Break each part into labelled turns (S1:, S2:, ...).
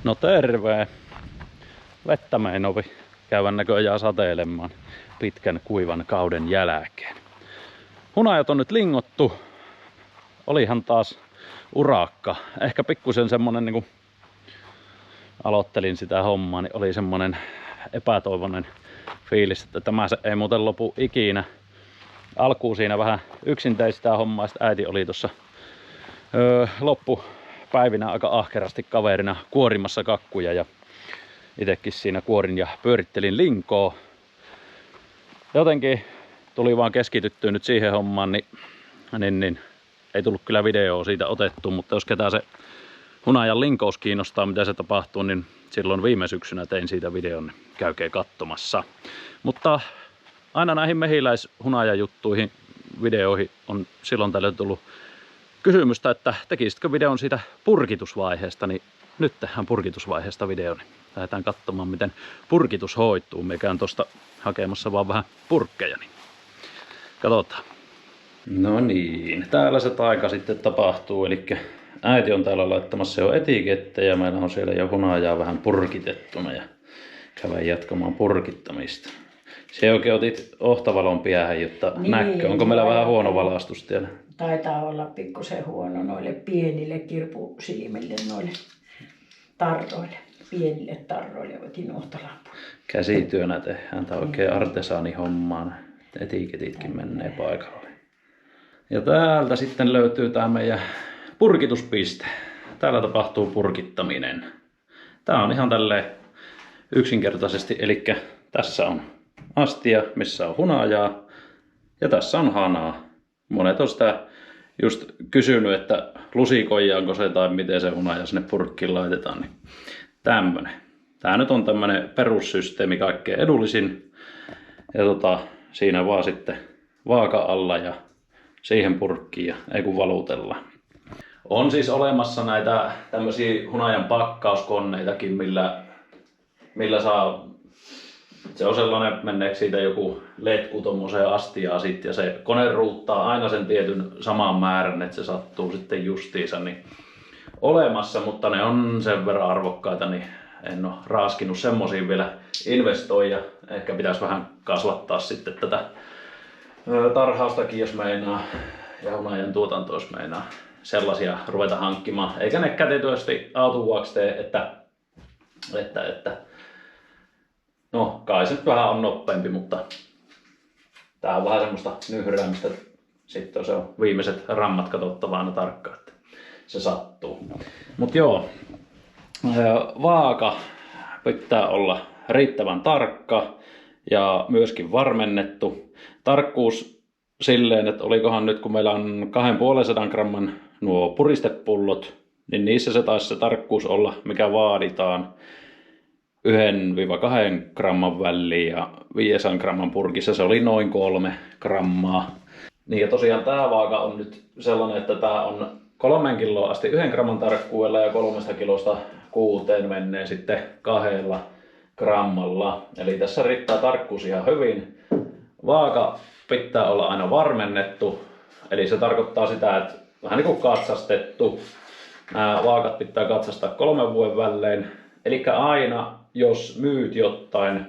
S1: No terve! Vettä meinovi käyvän näköjään sateilemaan pitkän kuivan kauden jälkeen. Hunajat on nyt lingottu. Olihan taas urakka. Ehkä pikkusen semmonen niinku aloittelin sitä hommaa, niin oli semmonen epätoivoinen fiilis, että tämä se ei muuten lopu ikinä. Alkuun siinä vähän yksin tein sitä hommaa, sitten äiti oli tuossa loppupäivinä aika ahkerasti kaverina kuorimassa kakkuja ja itekin siinä kuorin ja pyörittelin linkoa. Jotenkin tuli vaan keskityttyä nyt siihen hommaan, niin ei tullut kyllä videoa siitä otettu, mutta jos ketään se hunajan linkous kiinnostaa, mitä se tapahtuu, niin silloin viime syksynä tein siitä videon, niin käykää katsomassa. Mutta aina näihin mehiläishunajajuttuihin, videoihin on silloin tällöin tullut kysymystä, että tekisitkö videon siitä purkitusvaiheesta, niin nyt tehdään purkitusvaiheesta video, niin lähdetään katsomaan, miten purkitus hoituu. Me käyn tuosta hakemassa vaan vähän purkkeja, niin katsotaan. No niin, täällä se taika sitten tapahtuu, eli äiti on täällä laittamassa jo etikettejä ja meillä on siellä jo hunajaa vähän purkitettuna ja käydään jatkamaan purkittamista. Se oikein otit ohtavalon päähän, jotta niin, näkö. Onko meillä vähän huono valaistus siellä?
S2: Taitaa olla pikkusen huono noille pienille kirpusilmille, noille tarroille. Pienille tarroille otin ohtolampun.
S1: Käsityönä tehdään. Tää on oikein artesaanihommaan. Etiketitkin menee paikalle. Ja täältä sitten löytyy tää meidän purkituspiste. Täällä tapahtuu purkittaminen. Tää on ihan tälleen yksinkertaisesti, eli tässä on astia, missä on hunajaa ja tässä on hanaa. Monet on sitä just kysynyt, että lusikoijaanko se tai miten se hunaja sinne purkkiin laitetaan. Niin tämmönen. Tää nyt on tämmönen perussysteemi kaikkein edullisin. Ja siinä vaan sitten vaaka alla ja siihen purkkiin ja ei kun valutellaan. On siis olemassa näitä tämmösiä hunajan pakkauskoneitakin, millä saa. Se on sellainen, menneekö siitä joku letku tommoseen astiaan sit ja se kone ruuttaa aina sen tietyn saman määrän, että se sattuu sitten justiinsa niin olemassa, mutta ne on sen verran arvokkaita, niin en ole raaskinut semmosiin vielä investoida. Ehkä pitäisi vähän kasvattaa sitten tätä tarhaustakin, jos meinaa, ja hunajan tuotanto, jos meinaa sellaisia ruveta hankkimaan. Eikä ne kätetyösti autuvuoksi tee, että no, kai se nyt vähän on nopeampi, mutta tää on vähän semmoista nyhräämistä. Sitten se on viimeiset rammat katsottava aina tarkkaan, että se sattuu. Mut joo, vaaka pitää olla riittävän tarkka ja myöskin varmennettu. Tarkkuus silleen, että olikohan nyt kun meillä on 250 gramman nuo puristepullot, niin niissä se taisi se tarkkuus olla, mikä vaaditaan. 1-2 gramman väliin ja 500 gramman purkissa se oli noin 3 grammaa. Niin ja tosiaan tää vaaka on nyt sellainen, että tää on 3 kiloa asti 1 gramman tarkkuudella ja 3 kilosta 6 menee sitten 2 grammalla. Eli tässä riittää tarkkuus ihan hyvin. Vaaka pitää olla aina varmennettu. Eli se tarkoittaa sitä, että vähän niin kuin katsastettu. Nämä vaakat pitää katsastaa 3 vuoden välein. Eli aina jos myyt jotain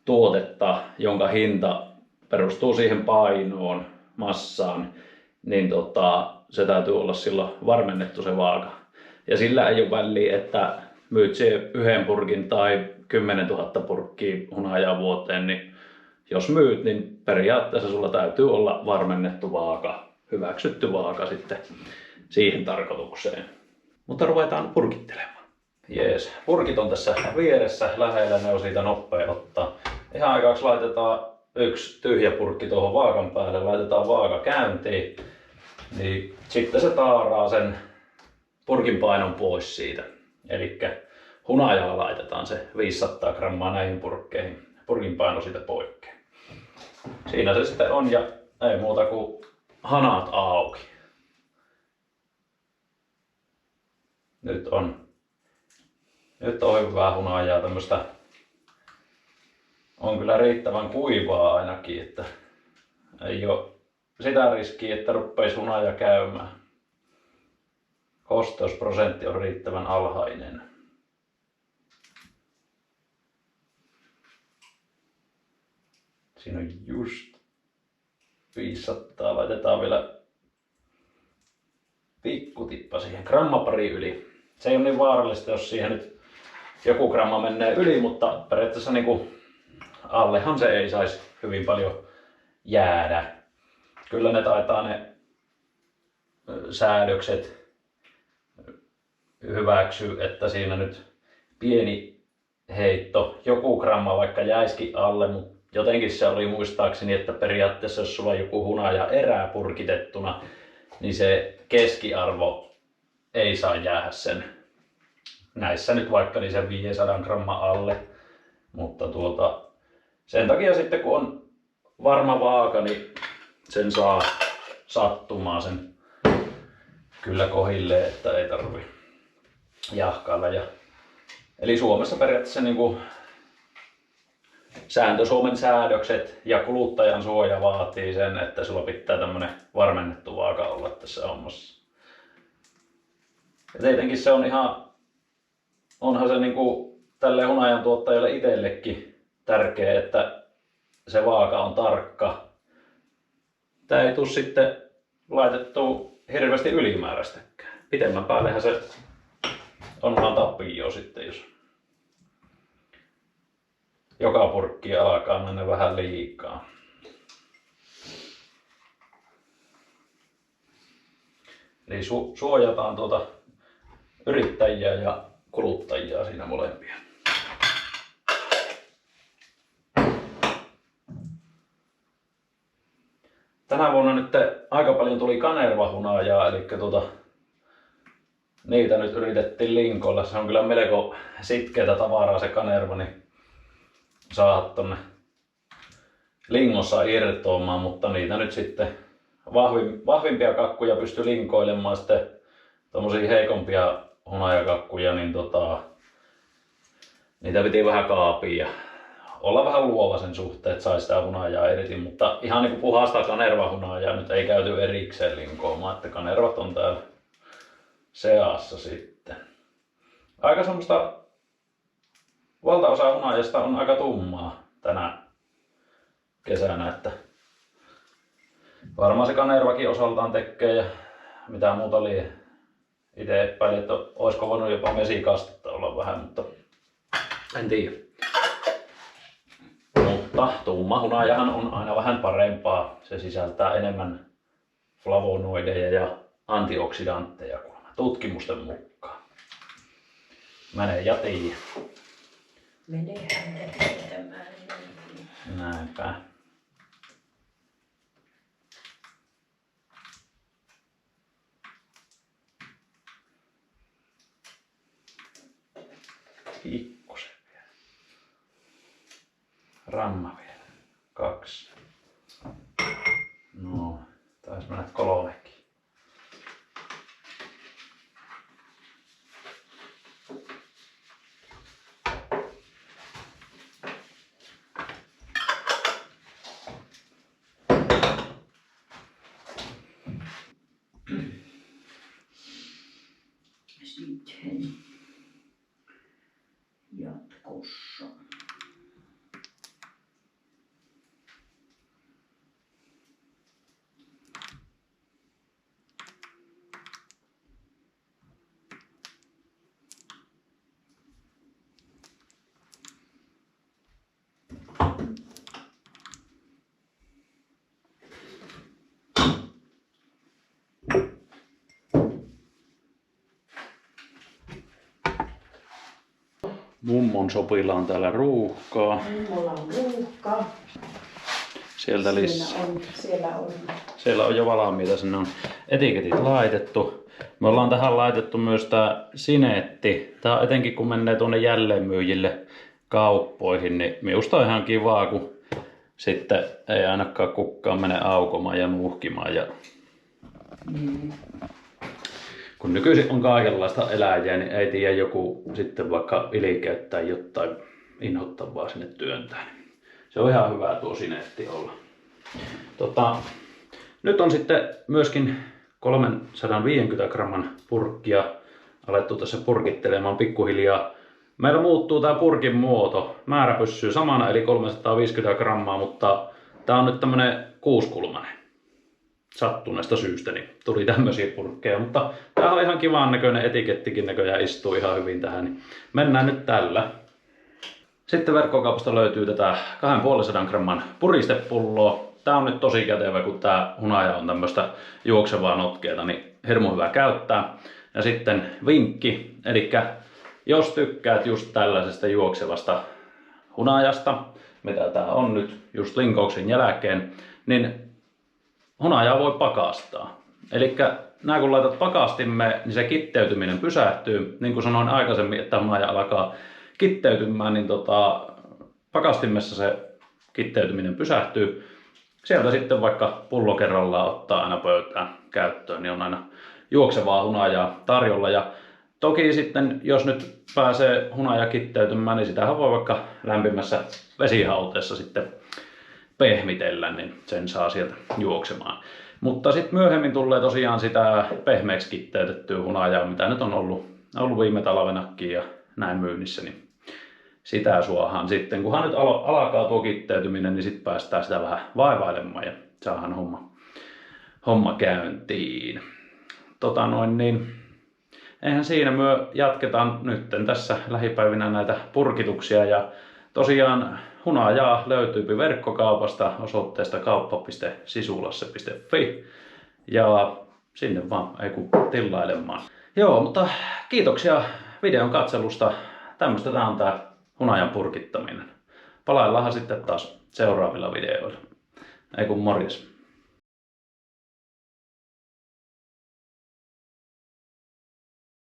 S1: tuotetta, jonka hinta perustuu siihen painoon, massaan, niin se täytyy olla silloin varmennettu se vaaka. Ja sillä ei ole väliä, että myyt siihen 1 purkin tai 10 000 purkkia hunajaa vuoteen, niin jos myyt, niin periaatteessa sulla täytyy olla varmennettu vaaka, hyväksytty vaaka sitten siihen tarkoitukseen. Mutta ruvetaan purkittelemaan. Jees, purkit on tässä vieressä lähellä, ne on siitä nopea ottaa. Ihan aikaksi laitetaan 1 tyhjä purkki tuohon vaakan päälle, laitetaan vaaka käyntiin. Niin sitten se taaraa sen purkin painon pois siitä. Eli hunajaa laitetaan se 500 grammaa näihin purkkeihin. Purkin paino siitä poikkeen. Siinä se sitten on ja ei muuta kuin hanat auki. Nyt on hyvää hunajaa, tämmöstä on kyllä riittävän kuivaa ainakin, että ei ole sitä riskiä, että ruppeisi hunaja käymään. Kosteusprosentti on riittävän alhainen. Siinä on just 500. Laitetaan vielä pikkutippa siihen. Gramma pari yli. Se ei ole niin vaarallista, jos siihen nyt joku gramma menee yli, mutta periaatteessa niinku allehan se ei saisi hyvin paljon jäädä. Kyllä ne taitaa ne säädökset hyväksyä, että siinä nyt pieni heitto, joku gramma vaikka jäisikin alle, mutta jotenkin se oli muistaakseni, että periaatteessa jos sulla on joku hunaja erää purkitettuna, niin se keskiarvo ei saa jäädä sen näissä nyt vaikka niin sen 500 gramma alle, mutta sen takia sitten kun on varma vaaka, niin sen saa sattumaan sen kyllä kohilleen, että ei tarvi jahkailla. Eli Suomessa periaatteessa niin kuin Suomen säädökset ja kuluttajan suoja vaatii sen, että sulla pitää tämmönen varmennettu vaaka olla tässä hommassa. Ja tietenkin se on onhan se niinku tälle hunajan tuottajalle itsellekin tärkeä, että se vaaka on tarkka. Tää ei tule sitten laitettua hirveästi ylimääräistäkään. Pitemmän päällehän se on vaan tappio sitten, jos joka purkki alkaa mennä vähän liikaa. Eli suojataan yrittäjiä ja kuluttajia siinä molempia. Tänä vuonna nyt aika paljon tuli kanervahunajaa, eli niitä nyt yritettiin linkoilla. Se on kyllä melko sitkeätä tavaraa se kanerva, niin saada tonne lingossa irtoamaan, mutta niitä nyt sitten vahvimpia kakkuja pystyi linkoilemaan, sitten tommosia heikompia hunajakakkuja, niin niitä piti vähän kaapia ja olla vähän luova sen suhteen, että sai sitä hunajaa irti, mutta ihan niinku puhasta kanervahunajaa nyt ei käyty erikseen linkoamaan, että kanervat on täällä seassa sitten. Aika semmoista, valtaosa hunajasta on aika tummaa tänä kesänä, että varmaan se kanervakin osaltaan tekee ja mitä muuta oli. Itse epäilin, että olisiko voinut jopa mesikastetta olla vähän, mutta en tiedä. Mutta tumma hunajahan on aina vähän parempaa. Se sisältää enemmän flavonoideja ja antioksidantteja tutkimusten mukaan. Mene ja tiedä.
S2: Menehän ne tietämään.
S1: Näinpä. Pikkusen vielä. Ramma vielä. 2. No, taisi mennä 3kin.
S2: Sitten jatkossa.
S1: Mummon sopilla on täällä ruuhkaa.
S2: Mulla on ruuhkaa.
S1: Sieltä
S2: Siellä
S1: on jo valmiita, sinne on etiketit laitettu. Me ollaan tähän laitettu myös tää sineetti. Tää on etenkin kun menee tuonne jälleenmyyjille kauppoihin, niin minusta on ihan kivaa, kun sitten ei ainakaan kukaan mene aukomaan ja nuuhkimaan. Kun nykyisin on kaikenlaista eläjää, niin ei tiedä joku sitten vaikka ilkeyttää jotain inhottavaa sinne työntää. Se on ihan hyvä tuo sineetti olla. Nyt on sitten myöskin 350 gramman purkkia alettu tässä purkittelemaan pikkuhiljaa Meillä muuttuu tää purkin muoto. Määrä pysyy samana eli 350 grammaa, mutta tää on nyt tämmönen 6-kulmainen. Sattuneesta syystä niin tuli tämmöisiä purkkeja, mutta tää on ihan kivan näköinen, etikettikin näköjään istuu ihan hyvin tähän. Niin mennään nyt tällä. Sitten verkkokaupasta löytyy tätä 250 gramman puristepulloa. Tää on nyt tosi kätevä, kun tää hunaja on tämmöistä juoksevaa notkeeta, niin hirmu hyvä käyttää. Ja sitten vinkki, eli jos tykkäät just tällaisesta juoksevasta hunajasta, mitä tää on nyt just linkouksen jälkeen, niin hunajaa voi pakastaa. Eli nää kun laitat pakastimme, niin se kitteytyminen pysähtyy. Niin kuin sanoin aikaisemmin, että hunaja alkaa kitteytymään, niin pakastimessa se kitteytyminen pysähtyy. Sieltä sitten vaikka pullo kerrallaan ottaa aina pöytään käyttöön, niin on aina juoksevaa hunajaa tarjolla. Ja toki sitten, jos nyt pääsee hunaja kitteytymään, niin sitähän voi vaikka lämpimässä vesihauteessa sitten pehmitellä, niin sen saa sieltä juoksemaan. Mutta sitten myöhemmin tulee tosiaan sitä pehmeäksi kitteytettyä hunajaa, mitä nyt on ollut viime talvenakin ja näin myynnissä, niin sitä suohaan sitten. Kunhan nyt alkaa tuo kitteytyminen, niin sitten päästään sitä vähän vaivailemaan ja saadaan homma käyntiin. Eihän siinä, myö jatketaan nyt tässä lähipäivinä näitä purkituksia ja tosiaan hunajaa löytyy verkkokaupasta osoitteesta kauppa.sisulasse.fi ja sinne vaan ei kun tillailemaan. Joo, mutta kiitoksia videon katselusta. Tämmöistä tää on tää hunajan purkittaminen. Palaillaanhan sitten taas seuraavilla videoilla. Ei kun morjes.